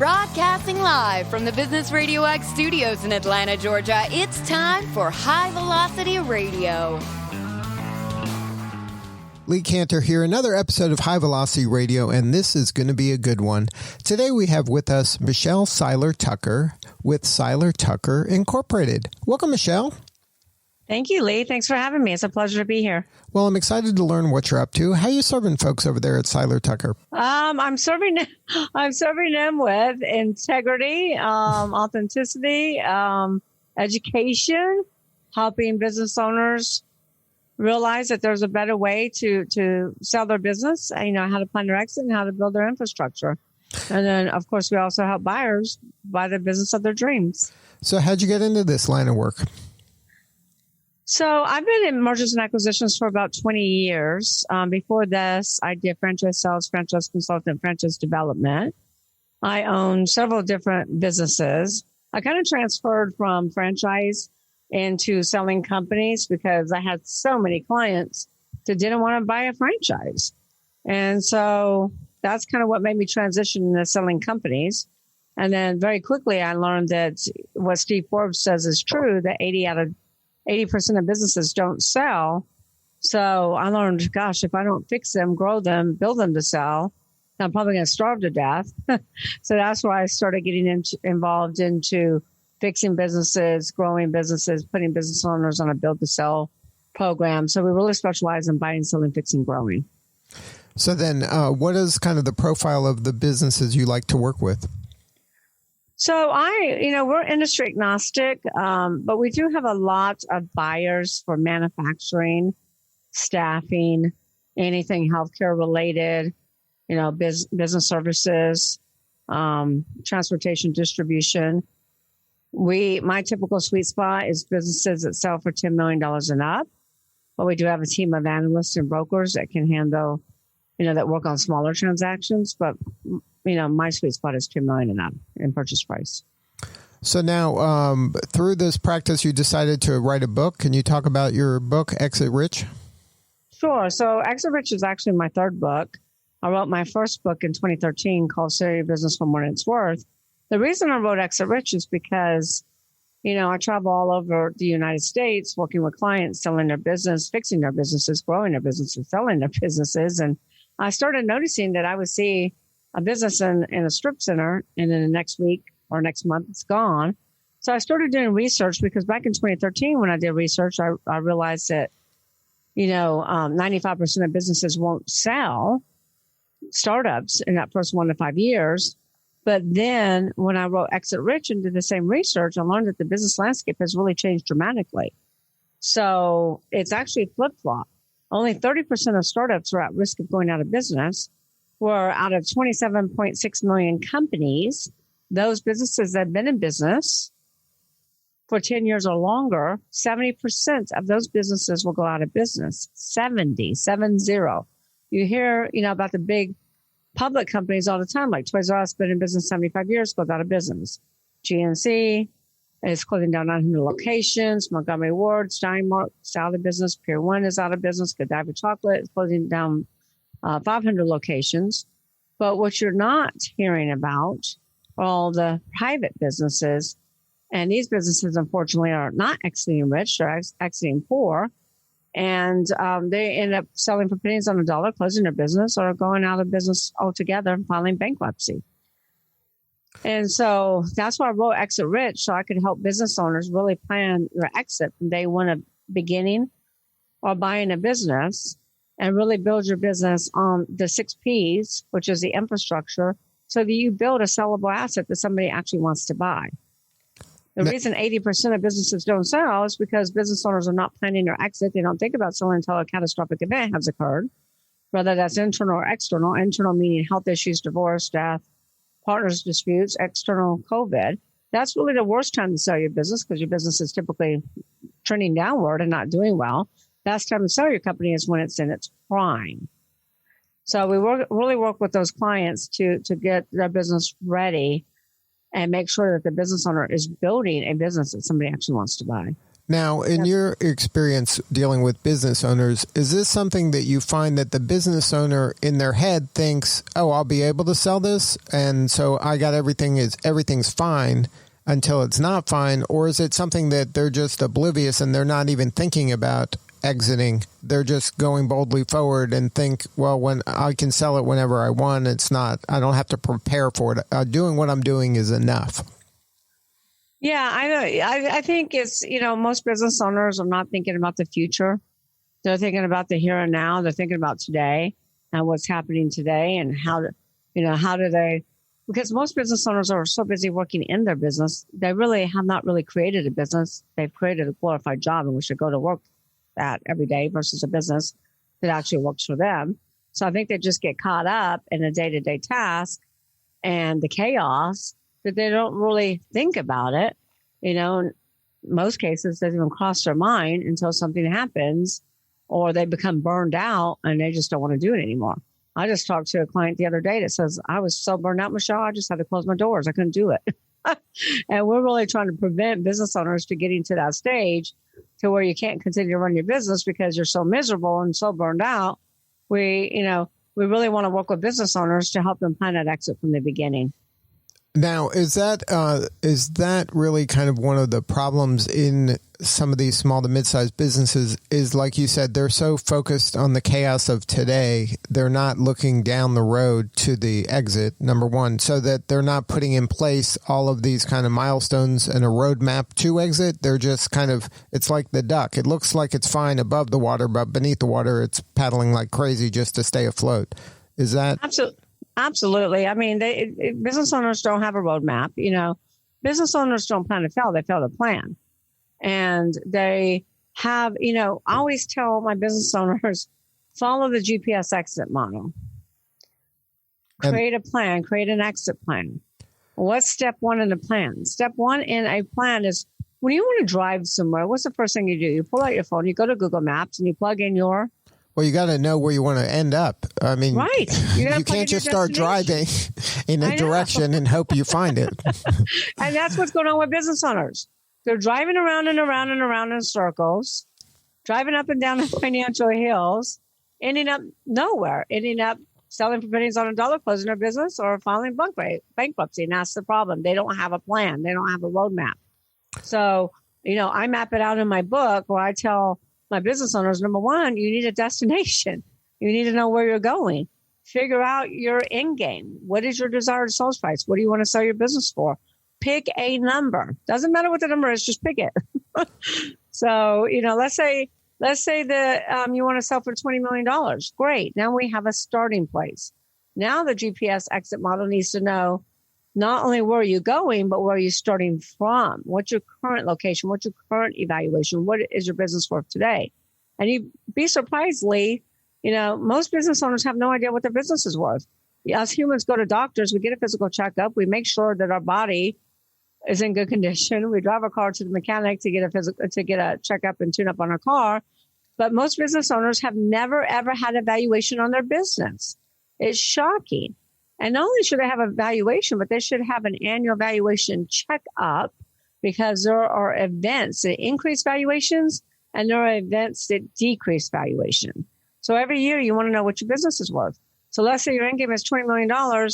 Broadcasting live from the Business RadioX studios in Atlanta, Georgia, it's time for High Velocity Radio. Lee Cantor here, another episode of High Velocity Radio, and this is going to be a good one. Today we have with us Michelle Seiler Tucker with Seiler Tucker Incorporated. Welcome, Michelle. Thank you, Lee. Thanks for having me. It's a pleasure to be here. Well, I'm excited to learn what you're up to. How are you serving folks over there at Seiler Tucker? I'm serving them with integrity, authenticity, education, helping business owners realize that there's a better way to sell their business, how to plan their exit and how to build their infrastructure. And then, of course, we also help buyers buy the business of their dreams. So how'd you get into this line of work? So I've been in mergers and acquisitions for about 20 years. Before this, I did franchise sales, franchise consultant, franchise development. I own several different businesses. I kind of transferred from franchise into selling companies because I had so many clients that didn't want to buy a franchise. And so that's kind of what made me transition into selling companies. And then very quickly, I learned that what Steve Forbes says is true, that 80% of businesses don't sell. So I learned, gosh, if I don't fix them, grow them, build them to sell, I'm probably going to starve to death. So that's why I started getting involved into fixing businesses, growing businesses, putting business owners on a build to sell program. So we really specialize in buying, selling, fixing, growing. So then what is kind of the profile of the businesses you like to work with? So we're industry agnostic, but we do have a lot of buyers for manufacturing, staffing, anything healthcare related, business services, transportation, distribution. My typical sweet spot is businesses that sell for $10 million and up, but we do have a team of analysts and brokers that can handle, that work on smaller transactions, but my sweet spot is $2 million and up in purchase price. So now, through this practice, you decided to write a book. Can you talk about your book, Exit Rich? Sure. So Exit Rich is actually my third book. I wrote my first book in 2013 called Sell Your Business for More Than It's Worth. The reason I wrote Exit Rich is because, I travel all over the United States working with clients, selling their business, fixing their businesses, growing their businesses, selling their businesses. And I started noticing that I would see a business in a strip center, and then the next week or next month, it's gone. So I started doing research because back in 2013, when I did research, I realized that, 95% of businesses won't sell, startups, in that first 1 to 5 years. But then when I wrote Exit Rich and did the same research, I learned that the business landscape has really changed dramatically. So it's actually flip-flop. Only 30% of startups are at risk of going out of business. Where out of 27.6 million companies, those businesses that have been in business for 10 years or longer, 70% of those businesses will go out of business. 70. You hear, about the big public companies all the time, like Toys R Us, been in business 75 years, goes out of business. GNC is closing down 900 locations. Montgomery Ward, Steinmark is out of business. Pier 1 is out of business. Godiva Chocolate is closing down 500 locations. But what you're not hearing about are all the private businesses. And these businesses, unfortunately, are not exiting rich, they're exiting poor. And they end up selling for pennies on a dollar, closing their business, or going out of business altogether and filing bankruptcy. And so that's why I wrote Exit Rich, so I could help business owners really plan their exit from day one of beginning or buying a business, and really build your business on the 6 Ps, which is the infrastructure, so that you build a sellable asset that somebody actually wants to buy. The reason 80% of businesses don't sell is because business owners are not planning their exit. They don't think about selling until a catastrophic event has occurred, whether that's internal or external. Internal meaning health issues, divorce, death, partners disputes, external COVID. That's really the worst time to sell your business because your business is typically trending downward and not doing well. Best time to sell your company is when it's in its prime. So we really work with those clients to get their business ready and make sure that the business owner is building a business that somebody actually wants to buy. Now, in your experience dealing with business owners, is this something that you find that the business owner in their head thinks, oh, I'll be able to sell this, and so I got everything's fine until it's not fine? Or is it something that they're just oblivious and they're not even thinking about exiting? They're just going boldly forward and think, well, when I can sell it whenever I want, I don't have to prepare for it. Doing what I'm doing is enough. Yeah, I know. I think it's, most business owners are not thinking about the future. They're thinking about the here and now. They're thinking about today and what's happening today and how do they, because most business owners are so busy working in their business, they really have not really created a business. They've created a glorified job and we should go to work at every day versus a business that actually works for them. So I think they just get caught up in a day-to-day task and the chaos that they don't really think about it. In most cases, they don't even cross their mind until something happens or they become burned out and they just don't want to do it anymore. I just talked to a client the other day that says, I was so burned out, Michelle, I just had to close my doors. I couldn't do it. And we're really trying to prevent business owners to getting to that stage to where you can't continue to run your business because you're so miserable and so burned out. We really want to work with business owners to help them plan that exit from the beginning. Now, is that really kind of one of the problems in some of these small to mid-sized businesses is, like you said, they're so focused on the chaos of today, they're not looking down the road to the exit, number one, so that they're not putting in place all of these kind of milestones and a roadmap to exit. They're just kind of, it's like the duck. It looks like it's fine above the water, but beneath the water, it's paddling like crazy just to stay afloat. Is that? Absolutely. I mean, business owners don't have a roadmap. Business owners don't plan to fail. They fail to plan. And they have, I always tell my business owners, follow the GPS exit model. Create a plan, create an exit plan. What's step one in the plan? Step one in a plan is when you want to drive somewhere, what's the first thing you do? You pull out your phone, you go to Google Maps and you plug in your... Well, you got to know where you want to end up. I mean, right. You can't just start driving in a direction and hope you find it. And that's what's going on with business owners. They're driving around and around and around in circles, driving up and down the financial hills, ending up nowhere, ending up selling for pennies on a dollar, closing their business, or filing bankruptcy. And that's the problem. They don't have a plan. They don't have a roadmap. So, I map it out in my book where I tell my business owners, number one, you need a destination. You need to know where you're going. Figure out your end game. What is your desired sales price? What do you want to sell your business for? Pick a number. Doesn't matter what the number is, just pick it. So, let's say that you want to sell for $20 million. Great. Now we have a starting place. Now the GPS exit model needs to know not only where are you going, but where are you starting from? What's your current location? What's your current evaluation? What is your business worth today? And you'd be surprised, Lee, most business owners have no idea what their business is worth. Us humans go to doctors, we get a physical checkup, we make sure that our body is in good condition. We drive our car to the mechanic to get a checkup and tune up on our car. But most business owners have never, ever had a valuation on their business. It's shocking. And not only should they have a valuation, but they should have an annual valuation checkup because there are events that increase valuations and there are events that decrease valuation. So every year you want to know what your business is worth. So let's say your end game is $20 million.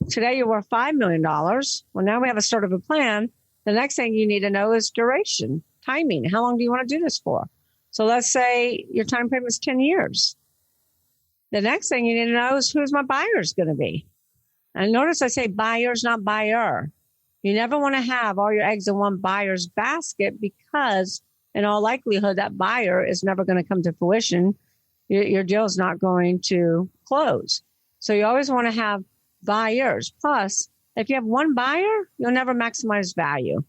Today you're worth $5 million. Well, now we have a start of a plan. The next thing you need to know is duration, timing. How long do you want to do this for? So let's say your time frame is 10 years. The next thing you need to know is who's my buyers going to be. And notice I say buyers, not buyer. You never want to have all your eggs in one buyer's basket because in all likelihood, that buyer is never going to come to fruition. Your deal is not going to close. So you always want to have buyers. Plus, if you have one buyer, you'll never maximize value.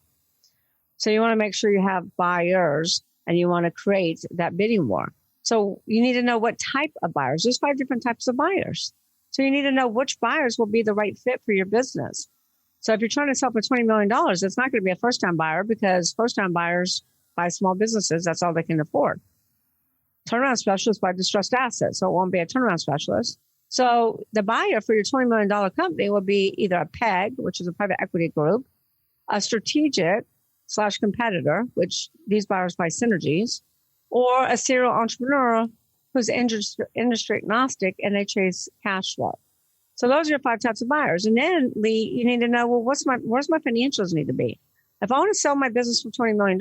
So you want to make sure you have buyers and you want to create that bidding war. So you need to know what type of buyers. There's 5 different types of buyers. So you need to know which buyers will be the right fit for your business. So if you're trying to sell for $20 million, it's not going to be a first-time buyer because first-time buyers buy small businesses. That's all they can afford. Turnaround specialists buy distressed assets. So it won't be a turnaround specialist. So the buyer for your $20 million company will be either a PEG, which is a private equity group, a strategic, competitor, which these buyers buy synergies, or a serial entrepreneur who's industry agnostic and they chase cash flow. So those are your 5 types of buyers. And then, Lee, you need to know, well, where's my financials need to be? If I want to sell my business for $20 million,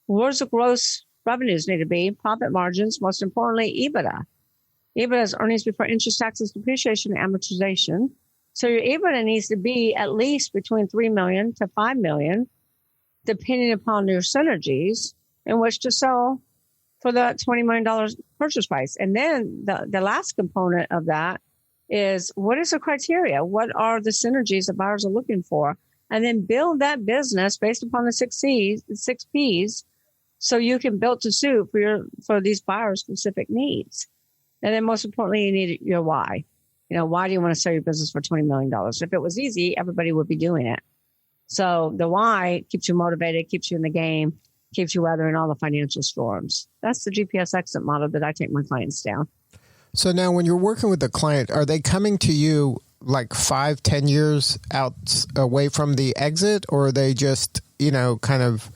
where's the gross revenues need to be? Profit margins, most importantly, EBITDA. EBITDA is earnings before interest, taxes, depreciation, and amortization. So your EBITDA needs to be at least between $3 million to $5 million, depending upon your synergies in which to sell for the $20 million purchase price. And then the last component of that is, what is the criteria? What are the synergies the buyers are looking for? And then build that business based upon the 6 P's, so you can build to suit for these buyers' specific needs. And then most importantly, you need your why. Why do you want to sell your business for $20 million? If it was easy, everybody would be doing it. So the why keeps you motivated, keeps you in the game, keeps you weathering all the financial storms. That's the GPS exit model that I take my clients down. So now when you're working with a client, are they coming to you like 5-10 years out away from the exit, or are they just, kind of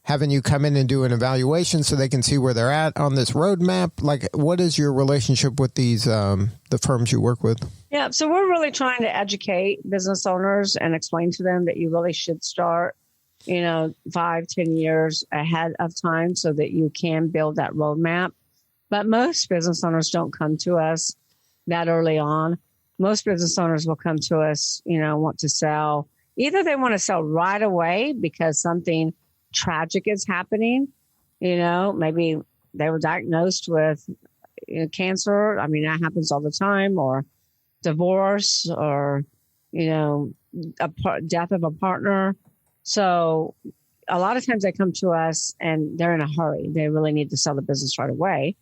having you come in and do an evaluation so they can see where they're at on this roadmap? Like, what is your relationship with these, the firms you work with? Yeah. So we're really trying to educate business owners and explain to them that you really should start, 5-10 years ahead of time so that you can build that roadmap. But most business owners don't come to us that early on. Most business owners will come to us, want to sell. Either they want to sell right away because something tragic is happening. Maybe they were diagnosed with cancer. I mean, that happens all the time, or divorce, or, death of a partner. So a lot of times they come to us and they're in a hurry. They really need to sell the business right away.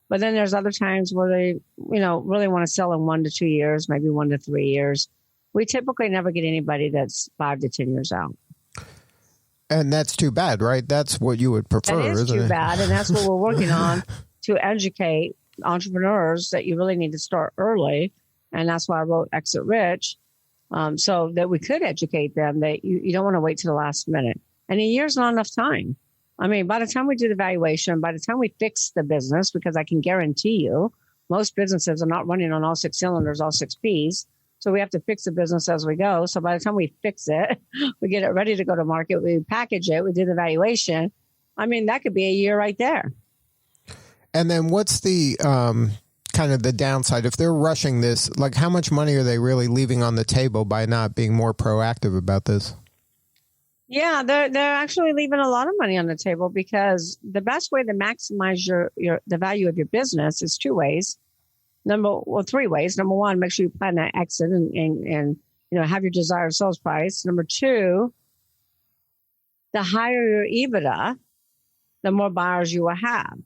But then there's other times where they, really want to sell in 1 to 2 years, maybe 1 to 3 years. We typically never get anybody that's 5 to 10 years out. And that's too bad, right? That's what you would prefer, isn't it? That is too bad. And that's what we're working on, to educate entrepreneurs that you really need to start early. And that's why I wrote Exit Rich, so that we could educate them that you don't want to wait to the last minute. And a year's not enough time. I mean, by the time we do the valuation, by the time we fix the business, because I can guarantee you, most businesses are not running on all 6 cylinders, all 6 Ps. So we have to fix the business as we go. So by the time we fix it, we get it ready to go to market, we package it, we do the valuation. I mean, that could be a year right there. And then what's the kind of the downside? If they're rushing this, like how much money are they really leaving on the table by not being more proactive about this? Yeah, they're actually leaving a lot of money on the table, because the best way to maximize the value of your business is 2 ways. 3 ways. Number 1, make sure you plan that exit and have your desired sales price. Number 2, the higher your EBITDA, the more buyers you will have.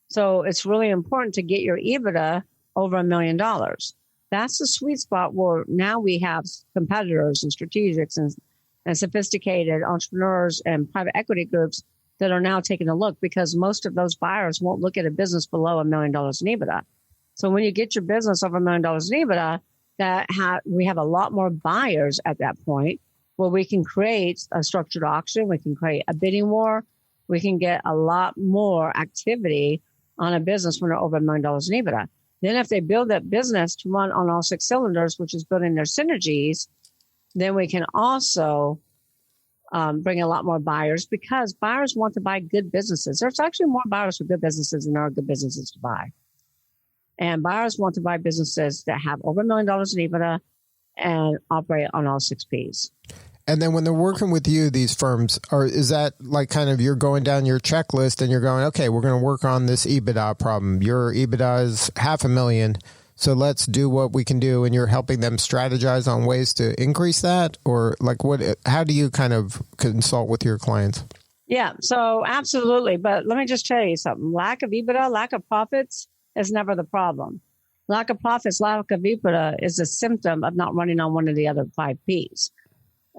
So it's really important to get your EBITDA over $1 million. That's the sweet spot where now we have competitors and strategics and sophisticated entrepreneurs and private equity groups that are now taking a look, because most of those buyers won't look at a business below $1 million in EBITDA. So when you get your business over $1 million in EBITDA, we have a lot more buyers at that point, where we can create a structured auction, we can create a bidding war, we can get a lot more activity on a business when they're over $1 million in EBITDA. Then if they build that business to run on all 6 cylinders, which is building their synergies, then we can also bring a lot more buyers, because buyers want to buy good businesses. There's actually more buyers for good businesses than there are good businesses to buy. And buyers want to buy businesses that have over $1 million in EBITDA and operate on all 6 Ps. And then when they're working with you, these firms, is that like kind of you're going down your checklist and you're going, okay, we're going to work on this EBITDA problem. Your EBITDA is $500,000. So let's do what we can do, and you're helping them strategize on ways to increase that? Or like how do you kind of consult with your clients? Yeah, so absolutely. But let me just tell you something. Lack of EBITDA, lack of profits is never the problem. Lack of profits, lack of EBITDA is a symptom of not running on one of the other 5 Ps.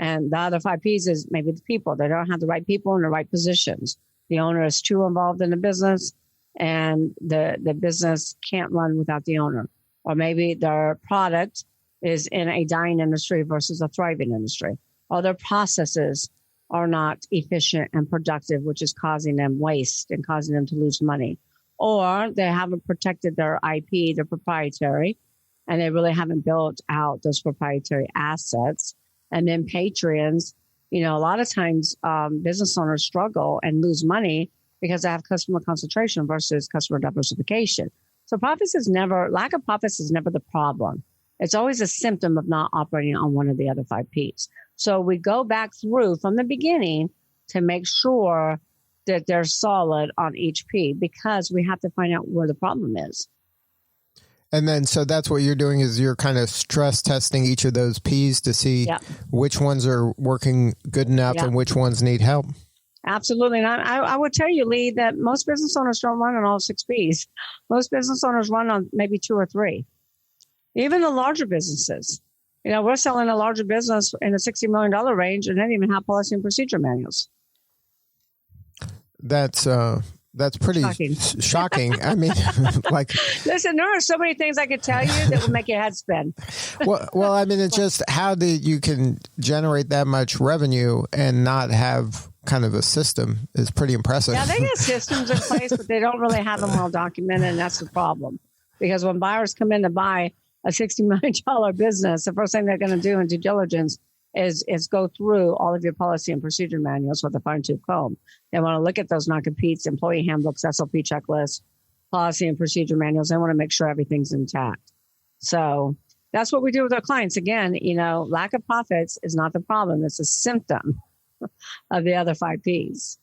And the other 5 Ps is maybe the people. They don't have the right people in the right positions. The owner is too involved in the business, and the business can't run without the owner. Or maybe their product is in a dying industry versus a thriving industry. Or their processes are not efficient and productive, which is causing them waste and causing them to lose money. Or they haven't protected their IP, their proprietary, and they really haven't built out those proprietary assets. And then patrons, a lot of times business owners struggle and lose money because they have customer concentration versus customer diversification. So lack of profits is never the problem. It's always a symptom of not operating on one of the other 5 Ps. So we go back through from the beginning to make sure that they're solid on each P, because we have to find out where the problem is. And then, so that's what you're doing, is you're kind of stress testing each of those Ps to see which ones are working good enough and which ones need help. Absolutely. And I would tell you, Lee, that most business owners don't run on all 6 Ps. Most business owners run on maybe 2 or 3. Even the larger businesses. We're selling a larger business in the $60 million range and they don't even have policy and procedure manuals. That's pretty shocking. I mean, listen, there are so many things I could tell you that would make your head spin. well, I mean, it's just how you can generate that much revenue and not have kind of a system is pretty impressive. Yeah, they get systems in place, but they don't really have them well documented, and that's the problem. Because when buyers come in to buy a $60 million business, the first thing they're going to do in due diligence is go through all of your policy and procedure manuals with a fine-tooth comb. They want to look at those non-competes, employee handbooks, SOP checklists, policy and procedure manuals. They want to make sure everything's intact. So that's what we do with our clients. Again, lack of profits is not the problem. It's a symptom of the other 5 Ps.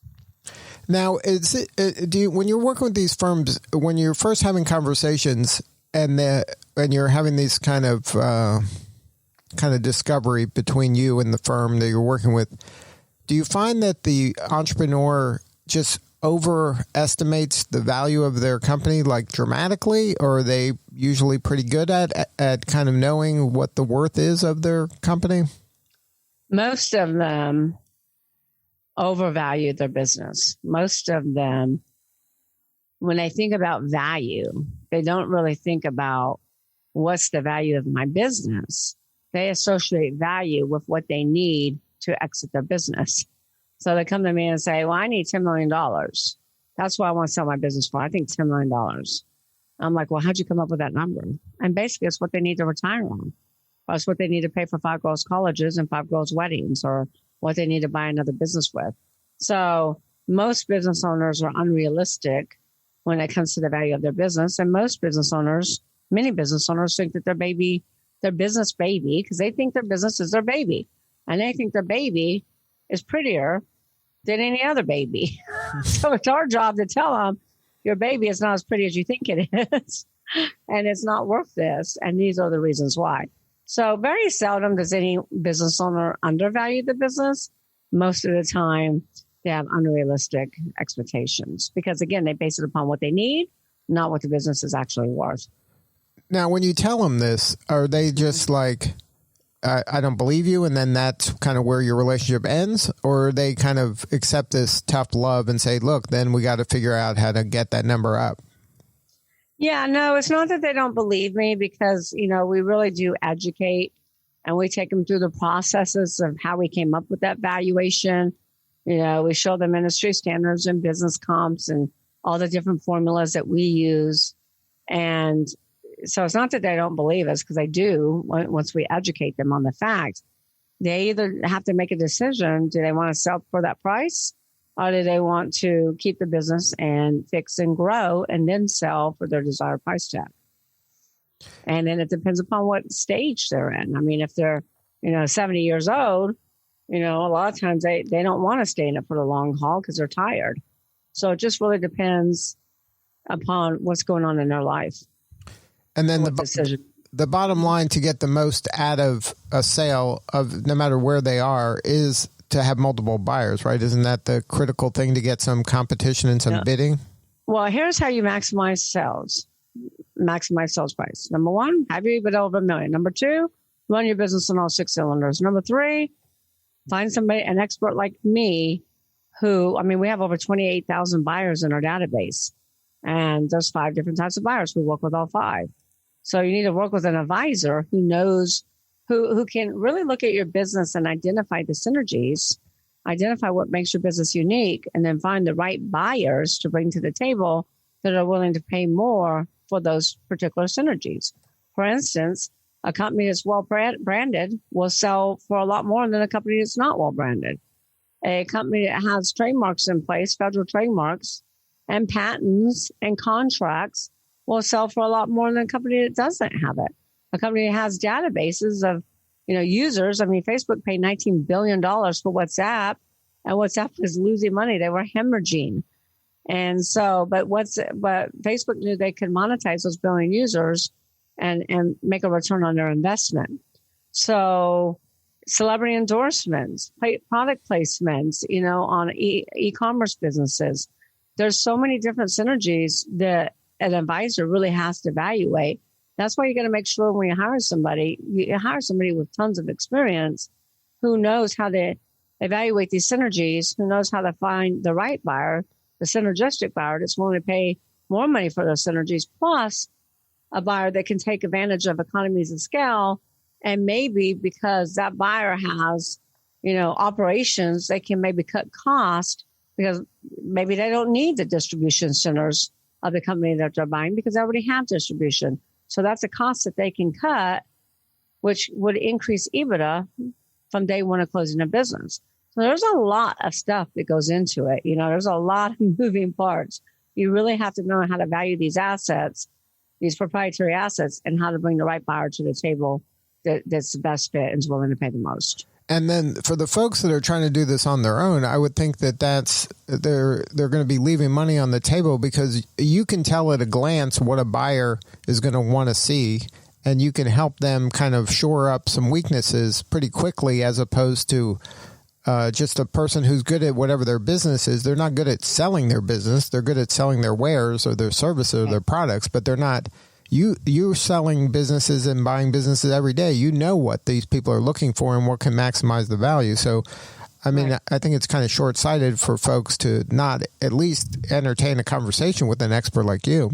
Now, when you're working with these firms, when you're first having conversations and you're having these kind of discovery between you and the firm that you're working with, do you find that the entrepreneur just overestimates the value of their company dramatically, or are they usually pretty good at kind of knowing what the worth is of their company? Most of them overvalue their business. Most of them, when they think about value, they don't really think about what's the value of my business. They associate value with what they need to exit their business. So they come to me and say, well, I need $10 million. That's what I want to sell my business for. I think $10 million. I'm like, well, how'd you come up with that number? And basically it's what they need to retire on. Or it's what they need to pay for 5 girls' colleges and 5 girls' weddings, or what they need to buy another business with. So most business owners are unrealistic when it comes to the value of their business. And many business owners think that their business baby, because they think their business is their baby. And they think their baby is prettier than any other baby. So it's our job to tell them your baby is not as pretty as you think it is. And it's not worth this. And these are the reasons why. So very seldom does any business owner undervalue the business. Most of the time, they have unrealistic expectations because, again, they base it upon what they need, not what the business is actually worth. Now, when you tell them this, are they just like, I don't believe you, and then that's kind of where your relationship ends? Or they kind of accept this tough love and say, look, then we got to figure out how to get that number up? Yeah, no, it's not that they don't believe me, because, we really do educate and we take them through the processes of how we came up with that valuation. We show them industry standards and business comps and all the different formulas that we use. And so it's not that they don't believe us, because they do once we educate them on the fact. They either have to make a decision. Do they want to sell for that price? Or do they want to keep the business and fix and grow and then sell for their desired price tag? And then it depends upon what stage they're in. I mean, if they're, 70 years old, a lot of times they don't want to stay in it for the long haul because they're tired. So it just really depends upon what's going on in their life. And then the bottom line to get the most out of a sale, of no matter where they are, is to have multiple buyers, right? Isn't that the critical thing, to get some competition and some bidding? Well, here's how you maximize sales price. Number 1, have your EBITDA over $1 million. Number 2, run your business on all 6 cylinders. Number 3, find an expert like me we have over 28,000 buyers in our database. And there's 5 different types of buyers. We work with all 5. So you need to work with an advisor who knows, who can really look at your business and identify the synergies identify what makes your business unique, and then find the right buyers to bring to the table that are willing to pay more for those particular synergies. For instance, a company that's well branded will sell for a lot more than a company that's not well branded. A company that has trademarks in place, federal trademarks, and patents and contracts will sell for a lot more than a company that doesn't have it. A company that has databases of users. I mean, Facebook paid $19 billion for WhatsApp, and WhatsApp was losing money. They were hemorrhaging. And so, but Facebook knew they could monetize those billion users and make a return on their investment. So celebrity endorsements, product placements, on e-commerce businesses. There's so many different synergies that an advisor really has to evaluate. That's why you got to make sure when you hire somebody with tons of experience who knows how to evaluate these synergies, who knows how to find the right buyer, the synergistic buyer that's willing to pay more money for those synergies, plus a buyer that can take advantage of economies of scale. And maybe because that buyer has, operations, they can maybe cut cost because maybe they don't need the distribution centers of the company that they're buying because they already have distribution. So that's a cost that they can cut, which would increase EBITDA from day one of closing a business. So there's a lot of stuff that goes into it. There's a lot of moving parts. You really have to know how to value these assets, these proprietary assets, and how to bring the right buyer to the table that's the best fit and is willing to pay the most. And then for the folks that are trying to do this on their own, I would think that they're going to be leaving money on the table because you can tell at a glance what a buyer is going to want to see, and you can help them kind of shore up some weaknesses pretty quickly as opposed to just a person who's good at whatever their business is. They're not good at selling their business. They're good at selling their wares or their services or their products, but they're not. You're selling businesses and buying businesses every day. You know what these people are looking for and what can maximize the value. So, I mean, right. I think it's kind of short-sighted for folks to not at least entertain a conversation with an expert like you.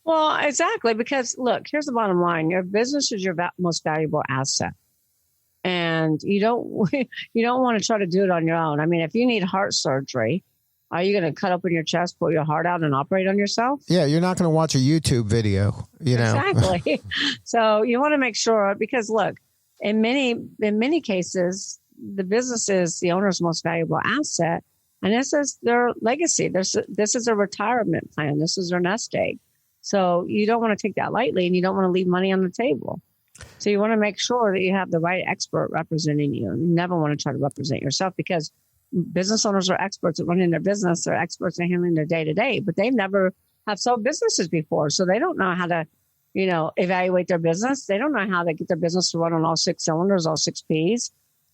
Well, exactly. Because look, here's the bottom line. Your business is your most valuable asset. And you don't want to try to do it on your own. I mean, if you need heart surgery, are you going to cut open your chest, pull your heart out, and operate on yourself? Yeah, you're not going to watch a YouTube video, Exactly. So you want to make sure, because look, in many cases, the business is the owner's most valuable asset, and this is their legacy. This is a retirement plan. This is their nest egg. So you don't want to take that lightly, and you don't want to leave money on the table. So you want to make sure that you have the right expert representing you. You never want to try to represent yourself because business owners are experts at running their business. They're experts at handling their day-to-day, but they never have sold businesses before. So they don't know how to, evaluate their business. They don't know how to get their business to run on all 6 cylinders, all 6 Ps.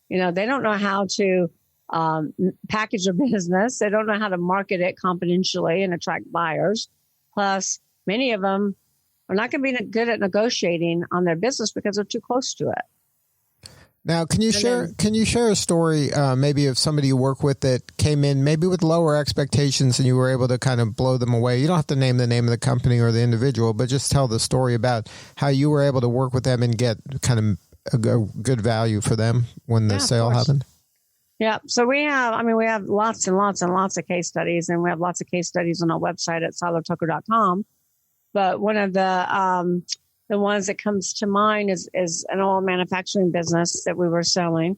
They don't know how to package their business. They don't know how to market it confidentially and attract buyers. Plus, many of them are not going to be good at negotiating on their business because they're too close to it. Now, can you share a story maybe of somebody you work with that came in maybe with lower expectations and you were able to kind of blow them away? You don't have to name the name of the company or the individual, but just tell the story about how you were able to work with them and get kind of a good value for them when the sale happened. Yeah. So we have lots and lots and lots of case studies, and we have lots of case studies on our website at SeilerTucker.com. But one of the ones that comes to mind is an oil manufacturing business that we were selling.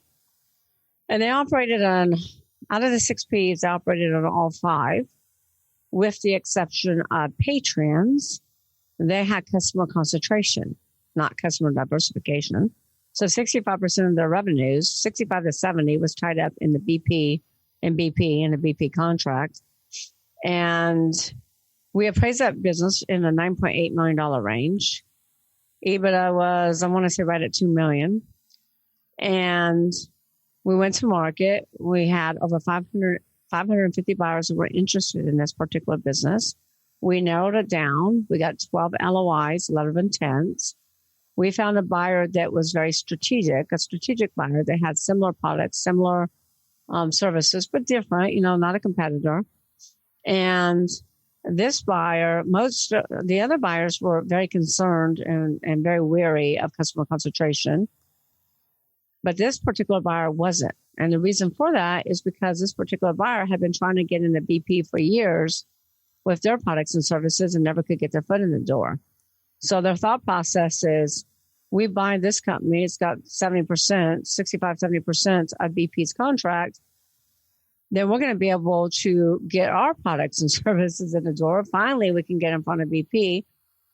And they operated out of the 6 Ps, they operated on all 5, with the exception of patrons. They had customer concentration, not customer diversification. So 65% of their revenues, 65 to 70, was tied up in the BP and the BP contract. And we appraised that business in the $9.8 million range. EBITDA was, I want to say, right at $2 million. And we went to market. We had over 550 buyers who were interested in this particular business. We narrowed it down. We got 12 LOIs, letter of intents. We found a buyer that was very strategic, a strategic buyer that had similar products, similar services, but different, not a competitor. And this buyer, most the other buyers were very concerned and very wary of customer concentration. But this particular buyer wasn't. And the reason for that is because this particular buyer had been trying to get into BP for years with their products and services and never could get their foot in the door. So their thought process is, we buy this company, it's got 70%, 65, 70% of BP's contract, then we're going to be able to get our products and services in the door. Finally, we can get in front of BP.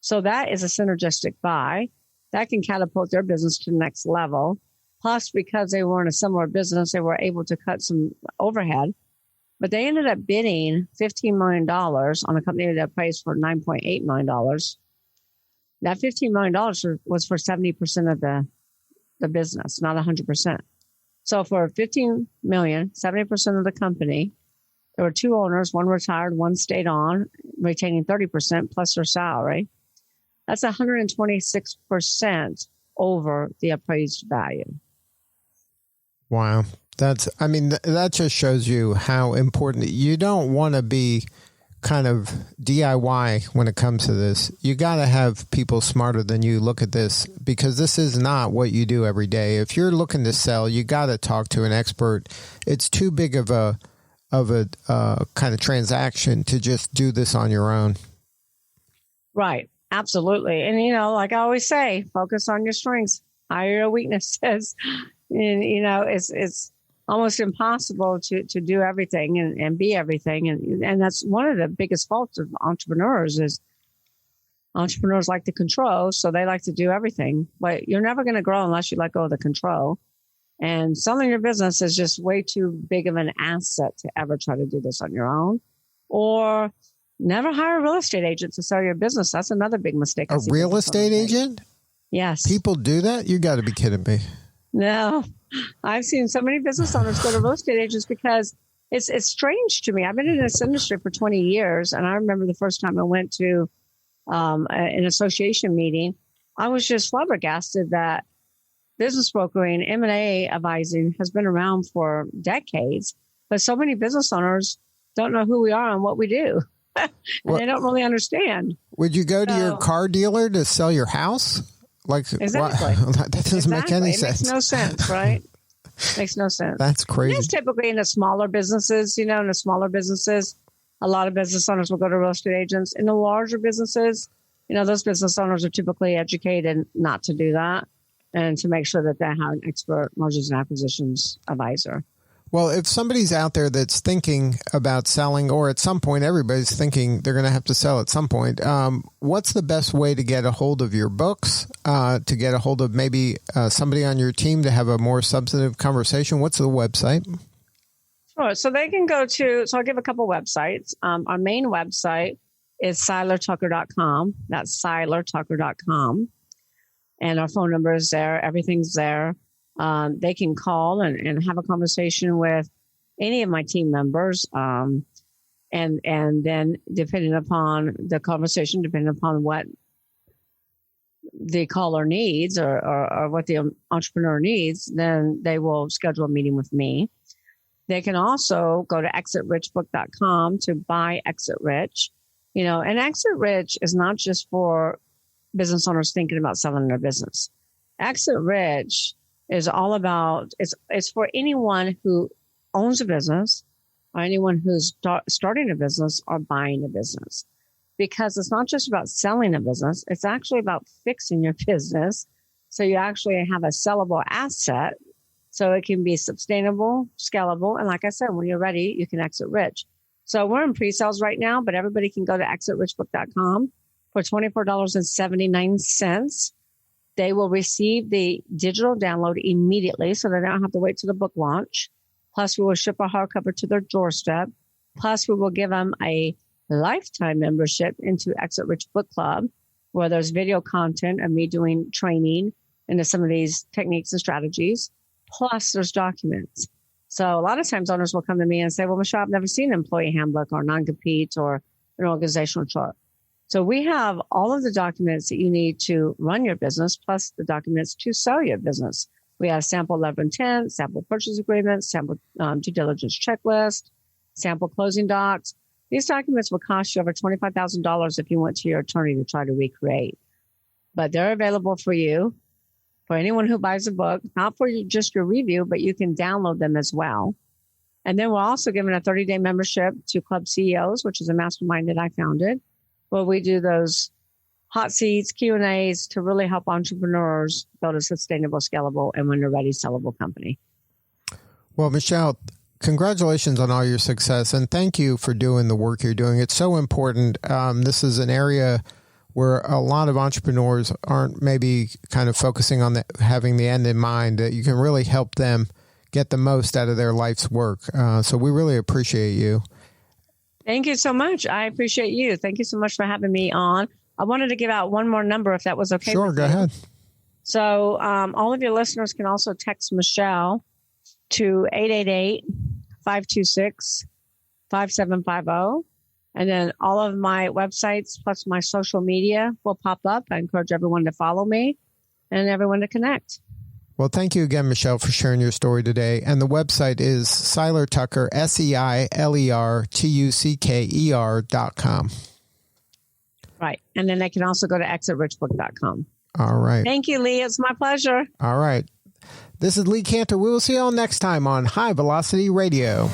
So that is a synergistic buy. That can catapult their business to the next level. Plus, because they were in a similar business, they were able to cut some overhead. But they ended up bidding $15 million on a company that priced for $9.8 million. That $15 million was for 70% of the business, not 100%. So for $15 million, 70% of the company, there were two owners, one retired, one stayed on, retaining 30% plus their salary. That's 126% over the appraised value. Wow. That just shows you how important. You don't want to be kind of DIY when it comes to this. You got to have people smarter than you look at this, because this is not what you do every day. If you're looking to sell, you got to talk to an expert. It's too big of a kind of transaction to just do this on your own. Right. Absolutely. And, like I always say, focus on your strengths, hide your weaknesses. And, it's almost impossible to do everything and be everything. And that's one of the biggest faults of entrepreneurs is entrepreneurs like to control. So they like to do everything, but you're never going to grow unless you let go of the control. And selling your business is just way too big of an asset to ever try to do this on your own. Or never hire a real estate agent to sell your business. That's another big mistake. A real estate agent? Yes. People do that? You got to be kidding me. No, I've seen so many business owners go to real estate agents because it's strange to me. I've been in this industry for 20 years, and I remember the first time I went to an association meeting, I was just flabbergasted that business brokering, M&A advising has been around for decades, but so many business owners don't know who we are and what we do. And they don't really understand. Would you go to your car dealer to sell your house? Exactly. That doesn't make any sense. It makes no sense, right? Makes no sense. That's crazy. It's typically in the smaller businesses, a lot of business owners will go to real estate agents. In the larger businesses, those business owners are typically educated not to do that and to make sure that they have an expert mergers and acquisitions advisor. Well, if somebody's out there that's thinking about selling, or at some point everybody's thinking they're going to have to sell at some point, what's the best way to get a hold of your books, to get a hold of maybe somebody on your team to have a more substantive conversation? What's the website? Sure. So they can go to, I'll give a couple websites. Our main website is seilertucker.com. That's seilertucker.com. And our phone number is there. Everything's there. They can call and have a conversation with any of my team members. And then depending upon the conversation, depending upon what the caller needs or what the entrepreneur needs, then they will schedule a meeting with me. They can also go to exitrichbook.com to buy Exit Rich. And Exit Rich is not just for business owners thinking about selling their business. Exit Rich is all about, it's for anyone who owns a business or anyone who's starting a business or buying a business. Because it's not just about selling a business, it's actually about fixing your business. So you actually have a sellable asset so it can be sustainable, scalable. And like I said, when you're ready, you can exit rich. So we're in pre-sales right now, but everybody can go to exitrichbook.com for $24.79. They will receive the digital download immediately, so they don't have to wait till the book launch. Plus, we will ship a hardcover to their doorstep. Plus, we will give them a lifetime membership into Exit Rich Book Club, where there's video content of me doing training into some of these techniques and strategies. Plus, there's documents. So a lot of times owners will come to me and say, well, Michelle, I've never seen an employee handbook or non-compete or an organizational chart. So we have all of the documents that you need to run your business, plus the documents to sell your business. We have sample letter of intent, sample purchase agreements, sample due diligence checklist, sample closing docs. These documents will cost you over $25,000 if you went to your attorney to try to recreate. But they're available for you. for anyone who buys a book, not for just your review, but you can download them as well. And then we're also giving a 30-day membership to Club CEOs, which is a mastermind that I founded, where we do those hot seats, Q&As to really help entrepreneurs build a sustainable, scalable, and when they're ready, sellable company. Well, Michelle, congratulations on all your success, and thank you for doing the work you're doing. It's so important. This is an area where a lot of entrepreneurs aren't maybe kind of focusing on having the end in mind, that you can really help them get the most out of their life's work. So we really appreciate you. Thank you so much. I appreciate you. Thank you so much for having me on. I wanted to give out one more number if that was okay. Sure, go ahead. So all of your listeners can also text Michelle to 888-526-5750. And then all of my websites plus my social media will pop up. I encourage everyone to follow me and everyone to connect. Well, thank you again, Michelle, for sharing your story today. And the website is Seiler Tucker, SeilerTucker.com. Right. And then they can also go to exitrichbook.com. All right. Thank you, Lee. It's my pleasure. All right. This is Lee Cantor. We will see you all next time on High Velocity Radio.